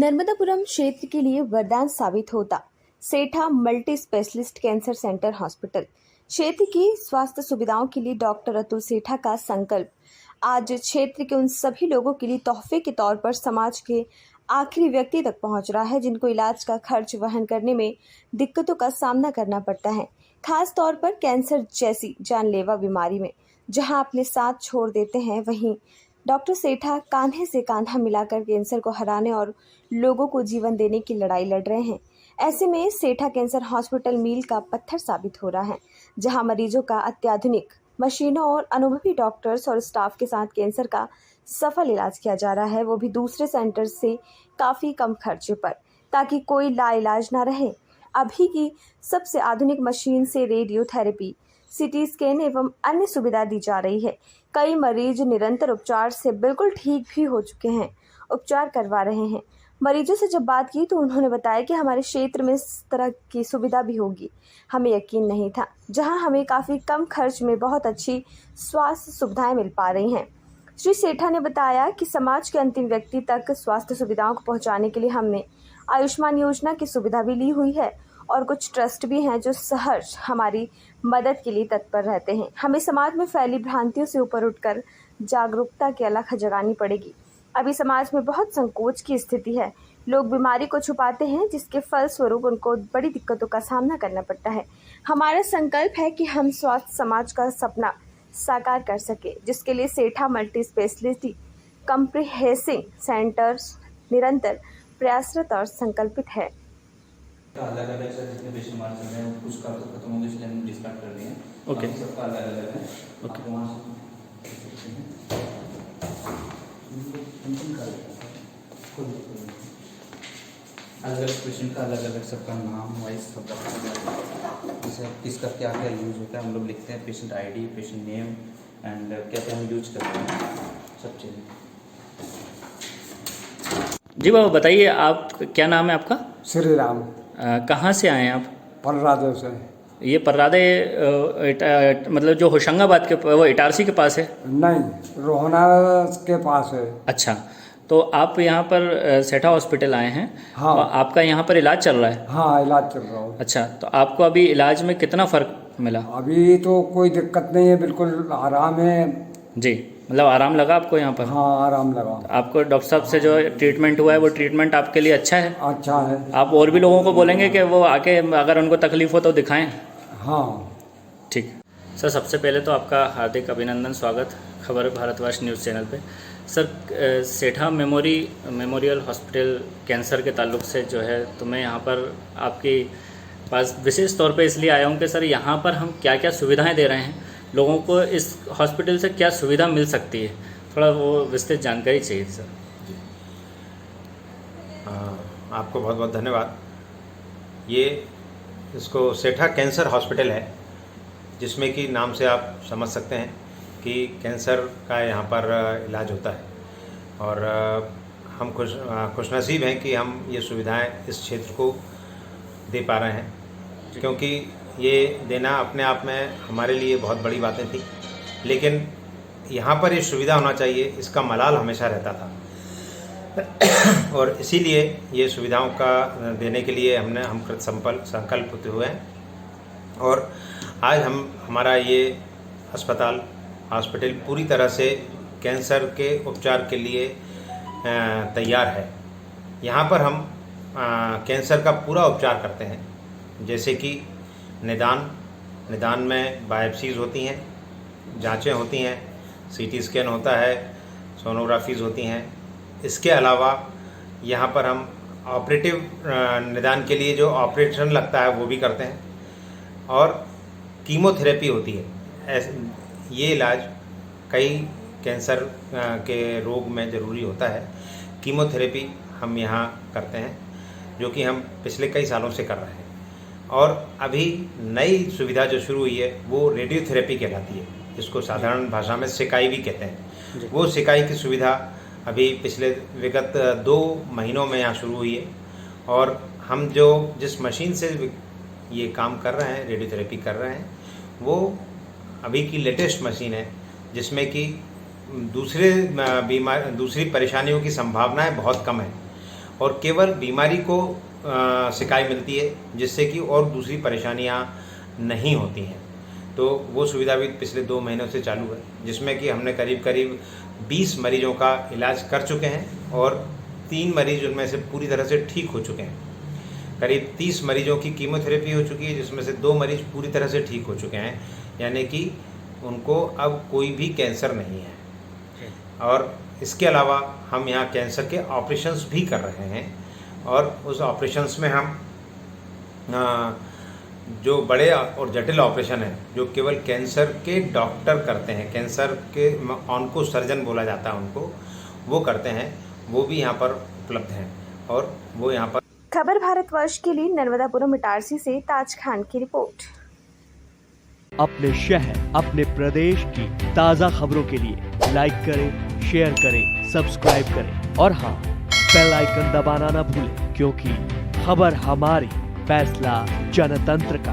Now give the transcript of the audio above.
नर्मदापुरम क्षेत्र के लिए वरदान साबित होता सेठा multi specialist cancer centre hospital. क्षेत्र की स्वास्थ्य सुविधाओं के लिए डॉक्टर अतुल सेठा का संकल्प आज क्षेत्र के उन सभी लोगों के लिए तोहफे के तौर पर समाज के आखिरी व्यक्ति तक पहुंच रहा है जिनको इलाज का खर्च वहन करने में दिक्कतों का सामना करना पड़ता है, खास तौर पर कैंसर जैसी जानलेवा बीमारी में जहां अपने साथ छोड़ देते हैं, वहीं डॉक्टर सेठा कांधे से कांधा मिलाकर कैंसर को हराने और लोगों को जीवन देने की लड़ाई लड़ रहे हैं। ऐसे में सेठा कैंसर हॉस्पिटल मील का पत्थर साबित हो रहा है, जहां मरीजों का अत्याधुनिक मशीनों और अनुभवी डॉक्टर्स और स्टाफ के साथ कैंसर का सफल इलाज किया जा रहा है, वो भी दूसरे सेंटर से काफ़ी कम खर्चे पर, ताकि कोई लाइलाज ना रहे। अभी की सबसे आधुनिक मशीन से रेडियोथेरेपी, सीटी स्कैन एवं अन्य सुविधा दी जा रही है। कई मरीज निरंतर उपचार से बिल्कुल ठीक भी हो चुके हैं, उपचार करवा रहे हैं। मरीजों से जब बात की तो उन्होंने बताया कि हमारे क्षेत्र में इस तरह की सुविधा भी होगी, हमें यकीन नहीं था, जहां हमें काफ़ी कम खर्च में बहुत अच्छी स्वास्थ्य सुविधाएं मिल पा रही हैं। श्री सेठा ने बताया कि समाज के अंतिम व्यक्ति तक स्वास्थ्य सुविधाओं को पहुंचाने के लिए हमने आयुष्मान योजना की सुविधा भी ली हुई है और कुछ ट्रस्ट भी हैं जो सहर्ष हमारी मदद के लिए तत्पर रहते हैं। हमें समाज में फैली भ्रांतियों से ऊपर उठकर जागरूकता की अलख जगानी पड़ेगी। अभी समाज में बहुत संकोच की स्थिति है, लोग बीमारी को छुपाते हैं जिसके फलस्वरूप उनको बड़ी दिक्कतों का सामना करना पड़ता है। हमारा संकल्प है कि हम स्वास्थ्य समाज का सपना साकार कर सके, जिसके लिए सेठा मल्टी स्पेशलिटी कम्प्रिहेंसिव सेंटर्स निरंतर प्रयासरत और संकल्पित है। अलग अलग सर जितने पेशेंट हमारे चल रहे हैं कुछ का तो खत्म हो गया इसलिए हम डिस्कार्ड कर दिए हैं। ओके, सबका अलग अलग है। ओके, तो वहाँ से अलग अलग पेशेंट का अलग अलग सबका नाम वाइज सब रखा गया है। जैसे किसका क्या क्या यूज़ होता है हम लोग लिखते हैं, patient ID, patient name and क्या क्या हम यूज करते हैं सब चीज़ें। जी बाबा बताइए, आप क्या नाम है आपका? श्री राम। कहाँ से आए हैं आप? पलरादे से। ये पर्रादे मतलब जो होशंगाबाद के वो इटारसी के पास है? नहीं, रोहना के पास है। अच्छा, तो आप यहाँ पर सेठा हॉस्पिटल आए हैं। हाँ। और आपका यहाँ पर इलाज चल रहा है? हाँ, इलाज चल रहा है। अच्छा, तो आपको अभी इलाज में कितना फ़र्क मिला? अभी तो कोई दिक्कत नहीं है, बिल्कुल आराम है जी, मतलब आराम लगा आपको यहाँ पर? हाँ, आराम लगा। आपको डॉक्टर साहब से जो ट्रीटमेंट हुआ है वो ट्रीटमेंट आपके लिए अच्छा है? अच्छा है। आप और भी लोगों को बोलेंगे कि वो आके अगर उनको तकलीफ हो तो दिखाएं? हाँ ठीक। सर, सबसे पहले तो आपका हार्दिक अभिनंदन, स्वागत खबर भारतवर्ष न्यूज़ चैनल पे। सर, सेठा मेमोरियल हॉस्पिटल कैंसर के ताल्लुक से जो है तो मैं यहाँ पर आपके पास विशेष तौर पे इसलिए आया हूँ कि सर यहाँ पर हम क्या क्या सुविधाएं दे रहे हैं, लोगों को इस हॉस्पिटल से क्या सुविधा मिल सकती है, थोड़ा वो विस्तृत जानकारी चाहिए सर। आपको बहुत बहुत धन्यवाद। ये इसको सेठा कैंसर हॉस्पिटल है, जिसमें कि नाम से आप समझ सकते हैं कि कैंसर का यहाँ पर इलाज होता है और हम खुशनसीब हैं कि हम ये सुविधाएं इस क्षेत्र को दे पा रहे हैं, क्योंकि ये देना अपने आप में हमारे लिए बहुत बड़ी बातें थी, लेकिन यहाँ पर ये सुविधा होना चाहिए इसका मलाल हमेशा रहता था और इसीलिए ये सुविधाओं का देने के लिए हम संकल्प हुए हैं और आज हमारा ये हॉस्पिटल पूरी तरह से कैंसर के उपचार के लिए तैयार है। यहाँ पर हम कैंसर का पूरा उपचार करते हैं, जैसे कि निदान में बायोप्सीज होती हैं, जांचें होती हैं, सीटी स्कैन होता है, सोनोग्राफीज़ होती हैं। इसके अलावा यहाँ पर हम ऑपरेटिव निदान के लिए जो ऑपरेशन लगता है वो भी करते हैं और कीमोथेरेपी होती है। ये इलाज कई कैंसर के रोग में ज़रूरी होता है। कीमोथेरेपी हम यहाँ करते हैं, जो कि हम पिछले कई सालों से कर रहे हैं और अभी नई सुविधा जो शुरू हुई है वो रेडियोथेरेपी कहलाती है, जिसको साधारण भाषा में सिकाई भी कहते हैं। वो सिकाई की सुविधा अभी पिछले विगत 2 महीनों में यहाँ शुरू हुई है और हम जिस मशीन से ये काम कर रहे हैं, रेडियोथेरेपी कर रहे हैं, वो अभी की लेटेस्ट मशीन है, जिसमें कि दूसरी परेशानियों की संभावनाएं बहुत कम है और केवल बीमारी को शिकायत मिलती है, जिससे कि और दूसरी परेशानियां नहीं होती हैं। तो वो सुविधा भी पिछले 2 महीनों से चालू है, जिसमें कि हमने करीब करीब 20 मरीजों का इलाज कर चुके हैं और 3 मरीज उनमें से पूरी तरह से ठीक हो चुके हैं। करीब 30 मरीजों की कीमोथेरेपी हो चुकी है, जिसमें से 2 मरीज पूरी तरह से ठीक हो चुके हैं, यानी कि उनको अब कोई भी कैंसर नहीं है। और इसके अलावा हम यहाँ कैंसर के ऑपरेशंस भी कर रहे हैं, और उस ऑपरेशंस में हम जो बड़े और जटिल ऑपरेशन है, जो केवल कैंसर के डॉक्टर करते हैं, कैंसर के ऑन्को सर्जन बोला जाता है उनको, वो करते हैं, वो भी यहाँ पर उपलब्ध हैं। और वो यहाँ पर खबर भारतवर्ष के लिए नर्मदापुरम इटारसी से ताज खान की रिपोर्ट। अपने शहर, अपने प्रदेश की ताज़ा खबरों के लिए लाइक करें, शेयर करें, सब्सक्राइब करें और हाँ, बेल आइकन दबाना ना भूलें, क्योंकि खबर हमारी, फैसला जनतंत्र का।